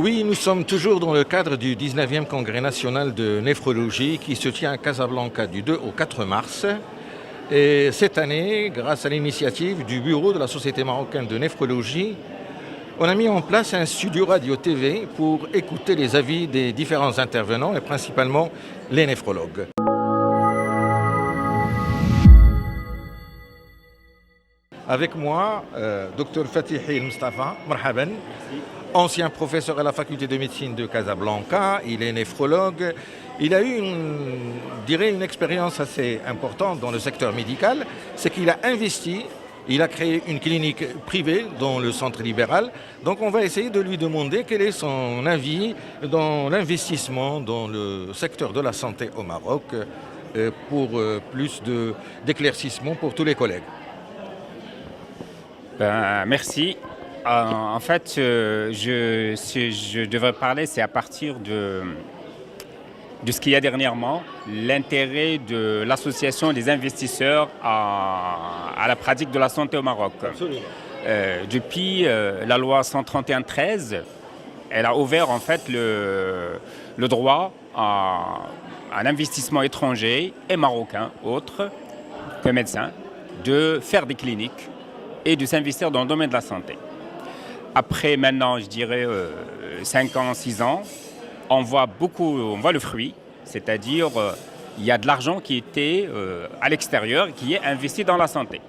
Oui, nous sommes toujours dans le cadre du 19e Congrès national de néphrologie qui se tient à Casablanca du 2 au 4 mars. Et cette année, grâce à l'initiative du bureau de la Société marocaine de néphrologie, on a mis en place un studio radio-TV pour écouter les avis des différents intervenants et principalement les néphrologues. Avec moi, Dr Fatihi El Mustafa, marhaban, ancien professeur à la faculté de médecine de Casablanca, il est néphrologue. Il a eu une expérience assez importante dans le secteur médical, c'est qu'il a investi, il a créé une clinique privée dans le centre libéral. Donc on va essayer de lui demander quel est son avis dans l'investissement dans le secteur de la santé au Maroc pour plus d'éclaircissement pour tous les collègues. Merci. En fait, je devrais parler, c'est à partir de ce qu'il y a dernièrement, l'intérêt de l'association des investisseurs à la pratique de la santé au Maroc. Absolument. Depuis la loi 131/13, elle a ouvert en fait le droit à un investissement étranger et marocain, autre que médecin, de faire des cliniques et de s'investir dans le domaine de la santé. Après maintenant, je dirais 5 ans, 6 ans, on voit le fruit, c'est-à-dire il y a de l'argent qui était à l'extérieur, qui est investi dans la santé.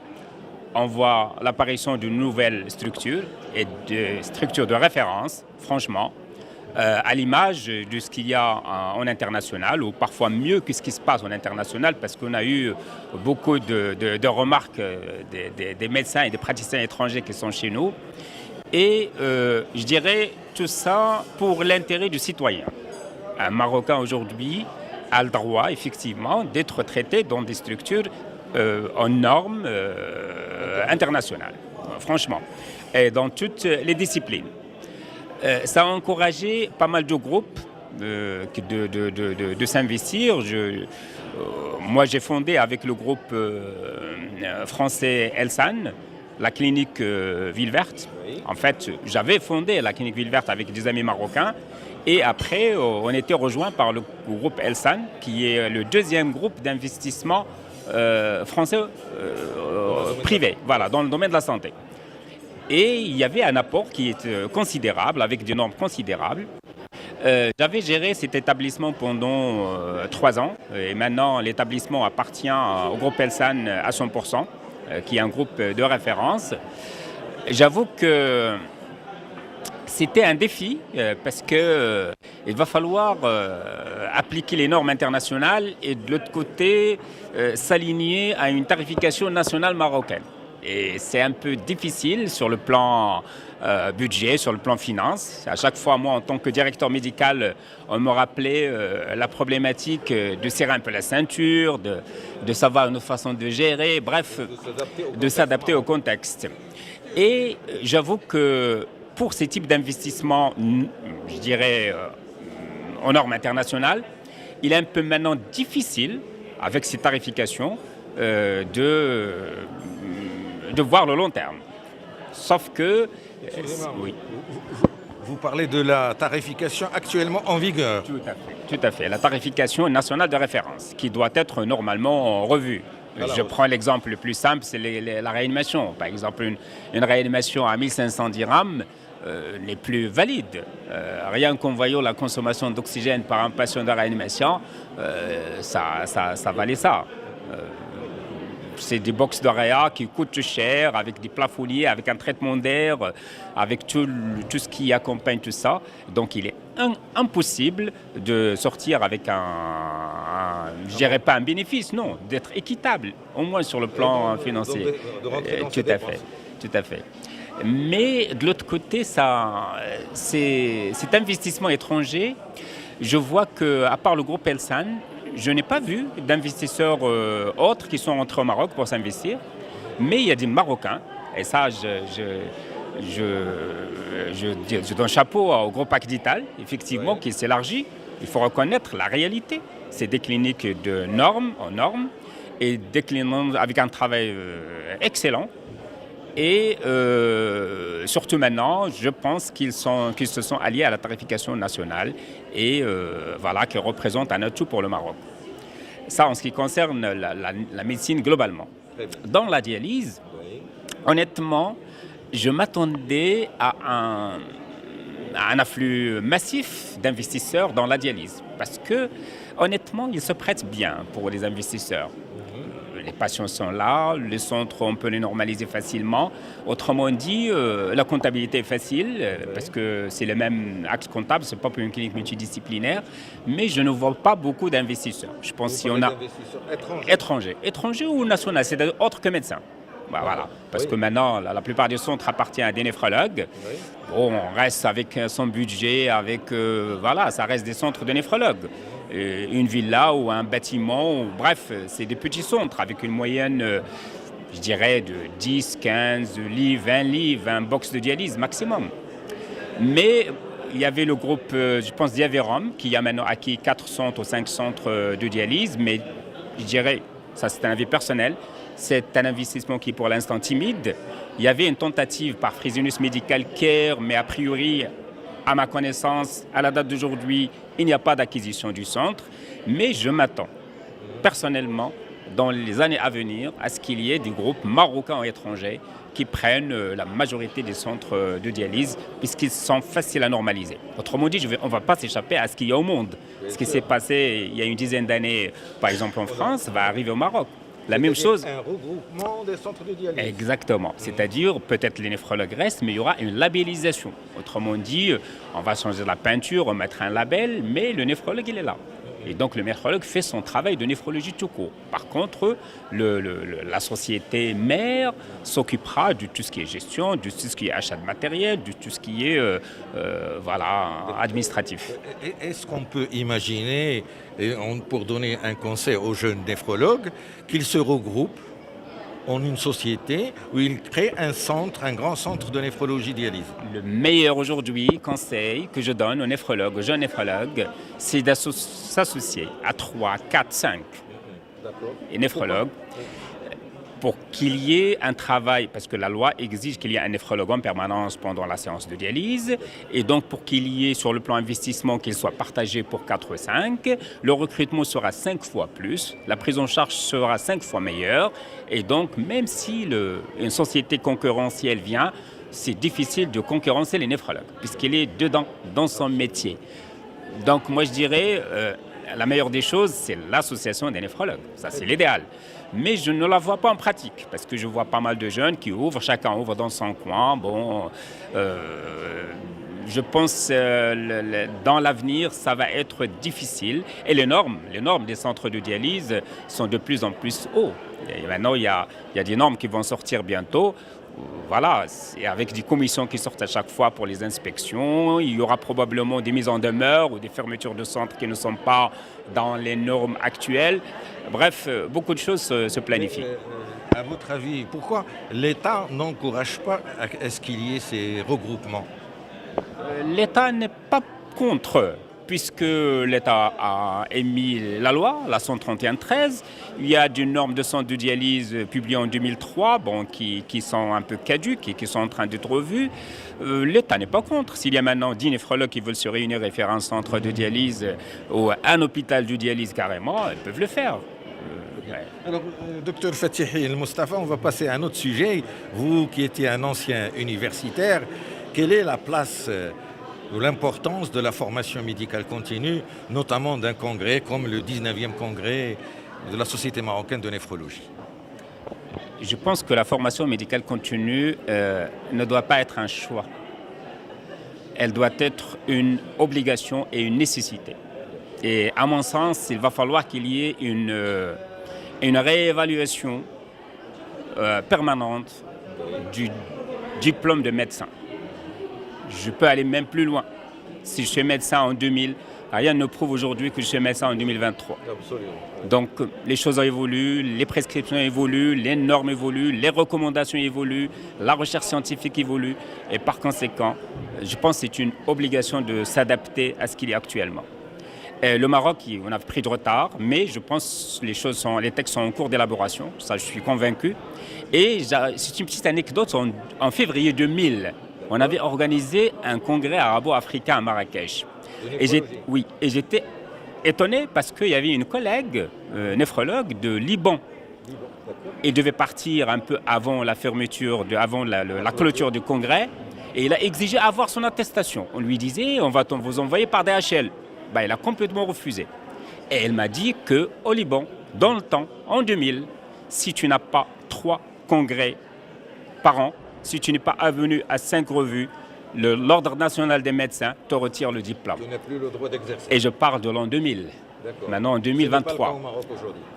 On voit l'apparition d'une nouvelle structure et de structures de référence, franchement, à l'image de ce qu'il y a en international, ou parfois mieux que ce qui se passe en international, parce qu'on a eu beaucoup de remarques des médecins et des praticiens étrangers qui sont chez nous. Et je dirais tout ça pour l'intérêt du citoyen. Un Marocain aujourd'hui a le droit, effectivement, d'être traité dans des structures en normes internationales, franchement, et dans toutes les disciplines. Ça a encouragé pas mal de groupes de s'investir. Moi, j'ai fondé avec le groupe français Elsan la clinique Ville Verte. En fait, j'avais fondé la clinique Ville Verte avec des amis marocains. Et après, on était rejoint par le groupe Elsan, qui est le deuxième groupe d'investissement français privé, voilà, dans le domaine de la santé. Et il y avait un apport qui est considérable, avec des normes considérables. J'avais géré cet établissement pendant 3 ans. Et maintenant, l'établissement appartient au groupe Elsan à 100%, qui est un groupe de référence. J'avoue que c'était un défi parce qu'il va falloir appliquer les normes internationales et de l'autre côté s'aligner à une tarification nationale marocaine. Et c'est un peu difficile sur le plan budget, sur le plan finance. À chaque fois, moi, en tant que directeur médical, on me rappelait la problématique de serrer un peu la ceinture, de savoir une façon de gérer, bref, de s'adapter au contexte. Et j'avoue que pour ces types d'investissements, je dirais, aux normes internationales, il est un peu maintenant difficile, avec ces tarifications, de voir le long terme. Sauf que... oui. Vous parlez de la tarification actuellement en vigueur. Tout à fait. La tarification nationale de référence, qui doit être normalement revue. Alors, je prends l'exemple le plus simple, c'est la réanimation. Par exemple, une réanimation à 1500 dirhams n'est plus valide. Rien qu'en voyant la consommation d'oxygène par un patient de réanimation, ça valait ça. C'est des box de réa qui coûtent cher, avec des plafonniers, avec un traitement d'air, avec tout ce qui accompagne tout ça. Donc il est impossible de sortir avec je dirais pas un bénéfice, non, d'être équitable, au moins sur le plan financier. Tout à fait. Mais de l'autre côté, cet investissement étranger, je vois qu'à part le groupe Elsan, je n'ai pas vu d'investisseurs autres qui sont entrés au Maroc pour s'investir, mais il y a des Marocains, et ça, je donne chapeau au groupe Acdital, effectivement, qui s'élargit. Il faut reconnaître la réalité. C'est des cliniques de normes en normes, et des cliniques avec un travail excellent. Et surtout maintenant, je pense qu'ils se sont alliés à la tarification nationale et voilà, qu'ils représentent un atout pour le Maroc. Ça en ce qui concerne la médecine globalement. Dans la dialyse, honnêtement, je m'attendais à un afflux massif d'investisseurs dans la dialyse. Parce que, honnêtement, il se prête bien pour les investisseurs. Les patients sont là, les centres, on peut les normaliser facilement. Autrement dit, la comptabilité est facile, parce que c'est le même acte comptable, ce n'est pas pour une clinique multidisciplinaire. Mais je ne vois pas beaucoup d'investisseurs. Je pense si on a étrangers ou nationaux, c'est-à-dire autres que médecins. Bah, voilà. Parce que maintenant, la plupart des centres appartiennent à des néphrologues. Bon, on reste avec son budget, voilà, ça reste des centres de néphrologues. Une villa ou un bâtiment, bref, c'est des petits centres avec une moyenne, je dirais, de 10, 15 lits, 20 lits, 20 box de dialyse maximum. Mais il y avait le groupe, je pense, Diaverum, qui a maintenant acquis 4 centres ou 5 centres de dialyse, mais je dirais, ça c'est un avis personnel, c'est un investissement qui est pour l'instant timide. Il y avait une tentative par Fresenius Medical Care, mais a priori, à ma connaissance, à la date d'aujourd'hui, il n'y a pas d'acquisition du centre. Mais je m'attends, personnellement, dans les années à venir, à ce qu'il y ait des groupes marocains ou étrangers qui prennent la majorité des centres de dialyse, puisqu'ils sont faciles à normaliser. Autrement dit, on ne va pas s'échapper à ce qu'il y a au monde. Ce qui s'est passé il y a une dizaine d'années, par exemple en France, va arriver au Maroc. La même chose. Un regroupement des centres de dialyse. Exactement. C'est-à-dire, peut-être les néphrologues restent, mais il y aura une labellisation. Autrement dit, on va changer la peinture, on mettra un label, mais le néphrologue, il est là. Et donc, le néphrologue fait son travail de néphrologie tout court. Par contre, la société mère s'occupera de tout ce qui est gestion, de tout ce qui est achat de matériel, de tout ce qui est administratif. Est-ce qu'on peut imaginer, pour donner un conseil aux jeunes néphrologues, qu'ils se regroupent en une société où ils créent un grand centre de néphrologie dialyse? Le meilleur aujourd'hui conseil que je donne aux néphrologues, aux jeunes néphrologues, c'est d'associer à 3, 4, 5 néphrologues pour qu'il y ait un travail, parce que la loi exige qu'il y ait un néphrologue en permanence pendant la séance de dialyse, et donc pour qu'il y ait sur le plan investissement qu'il soit partagé pour 4 ou 5, le recrutement sera 5 fois plus, la prise en charge sera 5 fois meilleure, et donc même si une société concurrentielle vient, c'est difficile de concurrencer les néphrologues, puisqu'il est dedans, dans son métier. Donc moi je dirais, la meilleure des choses, c'est l'association des néphrologues, ça c'est l'idéal. Mais je ne la vois pas en pratique, parce que je vois pas mal de jeunes qui ouvrent, chacun ouvre dans son coin. Bon, je pense dans l'avenir, ça va être difficile. Et les normes des centres de dialyse sont de plus en plus hauts. Et maintenant, il y a des normes qui vont sortir bientôt. Voilà, c'est avec des commissions qui sortent à chaque fois pour les inspections. Il y aura probablement des mises en demeure ou des fermetures de centres qui ne sont pas dans les normes actuelles. Bref, beaucoup de choses se planifient. À votre avis, pourquoi l'État n'encourage pas à ce qu'il y ait ces regroupements? L'État n'est pas contre, puisque l'État a émis la loi, la 131-13. Il y a des normes de centre de dialyse publiées en 2003 qui sont un peu caduques et qui sont en train d'être revues. L'État n'est pas contre. S'il y a maintenant 10 néphrologues qui veulent se réunir et faire un centre de dialyse ou un hôpital de dialyse carrément, ils peuvent le faire. Alors, docteur Fatihi El Mustafa, on va passer à un autre sujet. Vous qui étiez un ancien universitaire, quelle est la place ou l'importance de la formation médicale continue, notamment d'un congrès comme le 19e congrès de la Société marocaine de néphrologie? Je pense que la formation médicale continue ne doit pas être un choix. Elle doit être une obligation et une nécessité. Et à mon sens, il va falloir qu'il y ait une réévaluation permanente du diplôme de médecin. Je peux aller même plus loin. Si je suis médecin en 2000, rien ne prouve aujourd'hui que je suis médecin en 2023. Absolument. Donc les choses évoluent, les prescriptions évoluent, les normes évoluent, les recommandations évoluent, la recherche scientifique évolue. Et par conséquent, je pense que c'est une obligation de s'adapter à ce qu'il y a actuellement. Le Maroc, on a pris de retard, mais je pense que les textes sont en cours d'élaboration, ça je suis convaincu. Et c'est une petite anecdote, en février 2000, on avait organisé un congrès arabo-africain à Marrakech. Et j'étais étonné parce qu'il y avait une collègue, néphrologue de Liban. Il devait partir un peu avant la fermeture, avant la clôture du congrès, et il a exigé avoir son attestation. On lui disait, on va vous envoyer par DHL. Ben, il a complètement refusé. Et elle m'a dit qu'au Liban, dans le temps, en 2000, si tu n'as pas 3 congrès par an, si tu n'es pas venu à 5 revues, l'Ordre national des médecins te retire le diplôme. Tu n'as plus le droit d'exercer. Et je parle de l'an 2000. Maintenant, en 2023.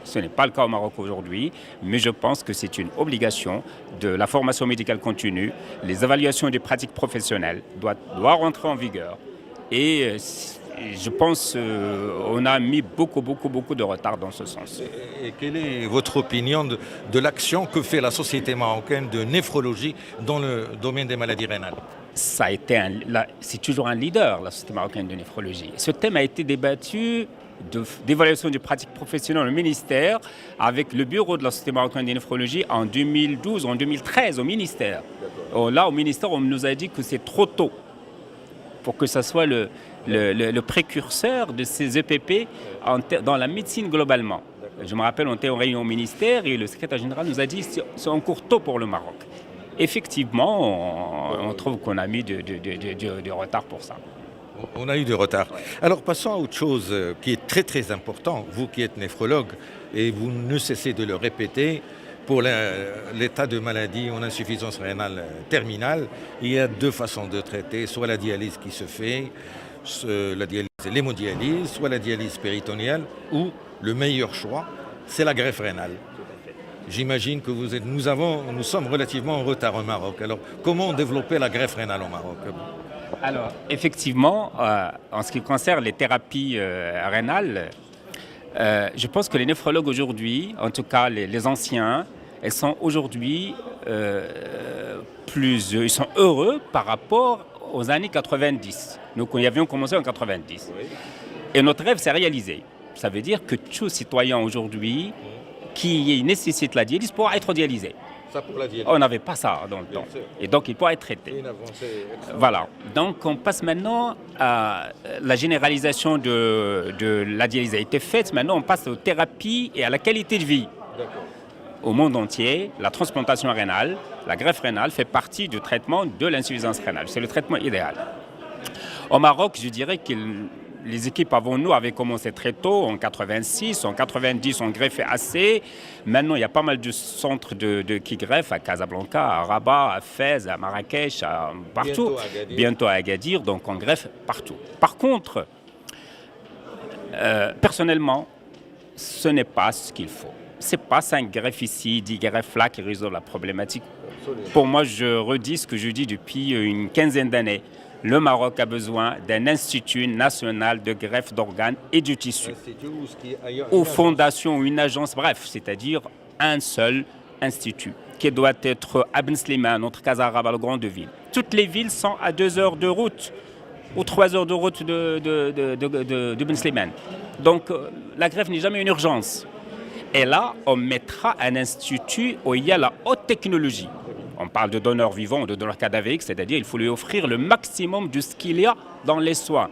Ce n'est pas le cas au Maroc aujourd'hui. Mais je pense que c'est une obligation de la formation médicale continue. Les évaluations des pratiques professionnelles doivent rentrer en vigueur. Et je pense qu'on a mis beaucoup de retard dans ce sens. Et quelle est votre opinion de l'action que fait la Société marocaine de néphrologie dans le domaine des maladies rénales? C'est toujours un leader, la Société marocaine de néphrologie. Ce thème a été débattu d'évaluation des pratiques professionnelles au ministère avec le bureau de la Société marocaine de néphrologie en 2012, en 2013 au ministère. Là, au ministère, on nous a dit que c'est trop tôt pour que ça soit le précurseur de ces EPP dans la médecine globalement. Je me rappelle, on était en réunion au ministère et le secrétaire général nous a dit que c'est encore tôt pour le Maroc. Effectivement, on trouve qu'on a mis du retard pour ça. On a eu du retard. Alors passons à autre chose qui est très important. Vous qui êtes néphrologue et vous ne cessez de le répéter, pour l'état de maladie en insuffisance rénale terminale, il y a 2 façons de traiter, soit la dialyse qui se fait, l'hémodialyse, soit la dialyse péritonéale, ou le meilleur choix, c'est la greffe rénale. J'imagine que nous sommes relativement en retard au Maroc. Alors, comment développer la greffe rénale au Maroc? Alors, effectivement, en ce qui concerne les thérapies rénales, je pense que les néphrologues aujourd'hui, en tout cas les anciens, ils sont aujourd'hui ils sont heureux par rapport aux années 90. Nous avions commencé en 90. Oui. Et notre rêve s'est réalisé. Ça veut dire que tout citoyen aujourd'hui qui nécessite la dialyse pourra être dialysé. Ça pour la dialyse. On n'avait pas ça dans le temps. Et donc, il pourra être traité. Voilà. Donc, on passe maintenant à la généralisation de la dialyse a été faite. Maintenant, on passe aux thérapies et à la qualité de vie. D'accord. Au monde entier, la transplantation rénale, la greffe rénale fait partie du traitement de l'insuffisance rénale. C'est le traitement idéal. Au Maroc, je dirais que les équipes avant nous avaient commencé très tôt, en 86, en 90, on greffait assez. Maintenant, il y a pas mal de centres qui greffent à Casablanca, à Rabat, à Fès, à Marrakech, partout. Bientôt à Agadir, donc on greffe partout. Par contre, personnellement, ce n'est pas ce qu'il faut. Ce n'est pas 5 greffes ici, 10 greffes là qui résolvent la problématique. Absolument. Pour moi, je redis ce que je dis depuis une quinzaine d'années. Le Maroc a besoin d'un institut national de greffe d'organes et du tissu. Ou fondation, ou une agence, bref, c'est-à-dire un seul institut qui doit être à Ben Slimane, notre Casa Rabat, le grande ville. Toutes les villes sont à 2 heures de route ou 3 heures de route de Ben Slimane. Donc la greffe n'est jamais une urgence. Et là, on mettra un institut où il y a la haute technologie. On parle de donneurs vivants, de donneurs cadavériques, c'est-à-dire qu'il faut lui offrir le maximum de ce qu'il y a dans les soins.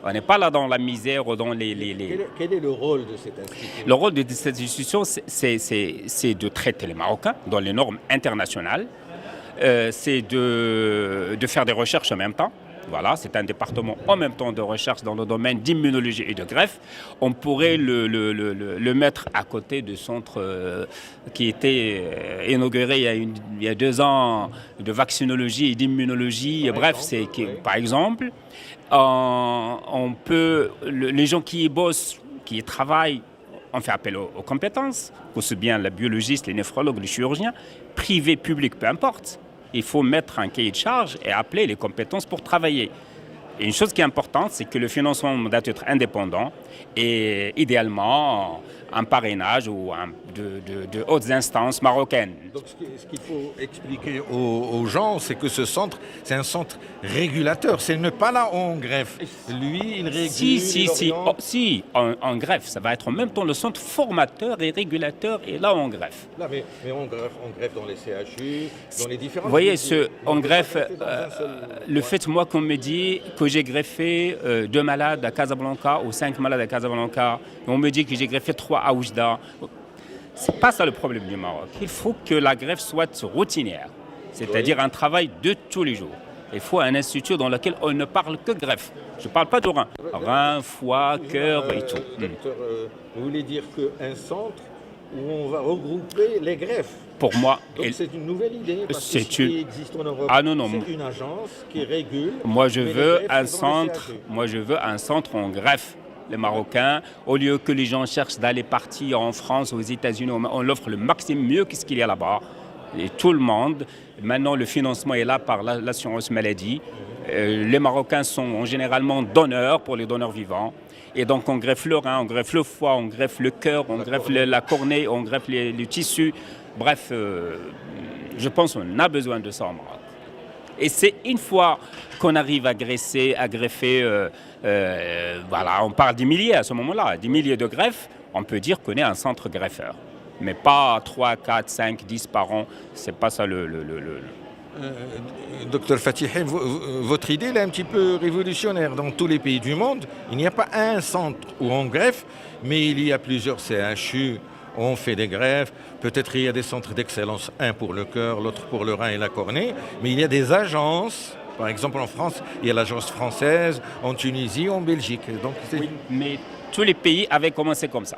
On n'est pas là dans la misère ou dans les... Quel est le rôle de cet institut? Le rôle de cette institution, c'est de traiter les Marocains dans les normes internationales. C'est de faire des recherches en même temps. Voilà, c'est un département en même temps de recherche dans le domaine d'immunologie et de greffe. On pourrait le mettre à côté du centre qui était inauguré il y a 2 ans de vaccinologie et d'immunologie. Bref, par exemple, les gens qui y bossent, qui y travaillent, on fait appel aux compétences, aussi bien les biologistes, les néphrologues, les chirurgiens, privés, publics, peu importe. Il faut mettre un cahier de charge et appeler les compétences pour travailler. Et une chose qui est importante, c'est que le financement doit être indépendant et idéalement un parrainage ou de hautes instances marocaines. Donc ce qu'il faut expliquer aux gens, c'est que ce centre, c'est un centre régulateur. C'est ne pas là où on greffe. Lui, il régule, si, en greffe. Ça va être en même temps le centre formateur et régulateur et là on greffe. Là, mais on greffe dans les CHU, dans les différents... Vous voyez, on greffe, le fait, moi, qu'on me dit que j'ai greffé 2 malades à Casablanca ou 5 malades à Casablanca, et on me dit que j'ai greffé 3 à Oujda, c'est pas ça le problème du Maroc. Il faut que la greffe soit routinière, c'est-à-dire un travail de tous les jours. Il faut un institut dans lequel on ne parle que greffe. Je ne parle pas de rein. Rein, foie, cœur et tout. Docteur, vous voulez dire qu'un centre où on va regrouper les greffes? Pour moi, donc c'est une nouvelle idée, parce que ce qui existe en Europe, c'est une agence qui régule. Moi je veux un centre en greffe. Les Marocains, au lieu que les gens cherchent d'aller partir en France, aux États-Unis, on offre le maximum mieux que ce qu'il y a là-bas. Et tout le monde, maintenant le financement est là par l'assurance maladie. Les Marocains sont généralement donneurs pour les donneurs vivants. Et donc on greffe le rein, on greffe le foie, on greffe le cœur, on greffe la cornée, on greffe les tissus. Bref, je pense qu'on a besoin de ça en Maroc. Et c'est une fois qu'on arrive à greffer, voilà, on parle des milliers à ce moment-là, des milliers de greffes, on peut dire qu'on est un centre greffeur. Mais pas 3, 4, 5, 10 par an, c'est pas ça Docteur Fatihi, votre idée elle est un petit peu révolutionnaire. Dans tous les pays du monde, il n'y a pas un centre où on greffe, mais il y a plusieurs CHU, on fait des greffes. Peut-être il y a des centres d'excellence, un pour le cœur, l'autre pour le rein et la cornée, mais il y a des agences. Par exemple, en France, il y a l'agence française, en Tunisie, en Belgique. Donc, oui, mais tous les pays avaient commencé comme ça.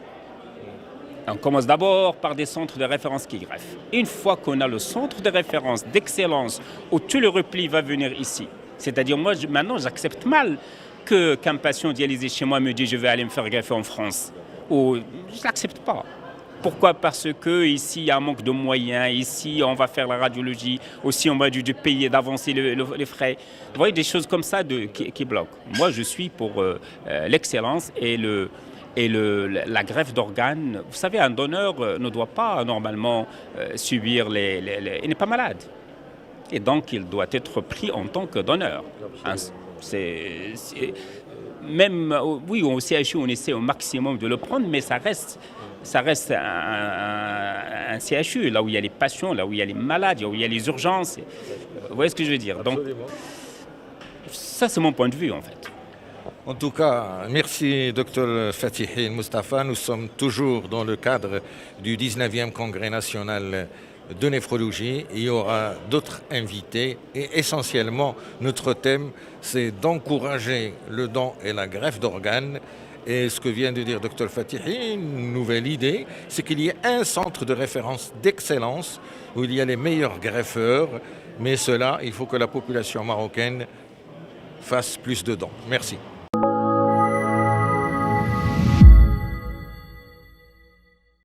On commence d'abord par des centres de référence qui greffent. Une fois qu'on a le centre de référence d'excellence où tout le repli va venir ici, c'est-à-dire moi maintenant j'accepte mal qu'un patient dialysé chez moi me dise je vais aller me faire greffer en France. Ou je ne l'accepte pas. Pourquoi? Parce qu'ici, il y a un manque de moyens, ici, on va faire la radiologie, aussi, on va dû payer, d'avancer les frais. Vous voyez, des choses comme ça qui bloquent. Moi, je suis pour l'excellence et la greffe d'organes. Vous savez, un donneur ne doit pas normalement subir il n'est pas malade. Et donc, il doit être pris en tant que donneur. Même, oui, au CHU, on essaie au maximum de le prendre, mais ça reste un CHU, là où il y a les patients, là où il y a les malades, là où il y a les urgences. Vous voyez ce que je veux dire? Donc, ça, c'est mon point de vue, en fait. En tout cas, merci Dr Fatihi Moustapha. Nous sommes toujours dans le cadre du 19e Congrès national de néphrologie. Il y aura d'autres invités et essentiellement, notre thème, c'est d'encourager le don et la greffe d'organes. Et ce que vient de dire Dr Fatihi, une nouvelle idée, c'est qu'il y ait un centre de référence d'excellence où il y a les meilleurs greffeurs. Mais cela, il faut que la population marocaine fasse plus de dons. Merci.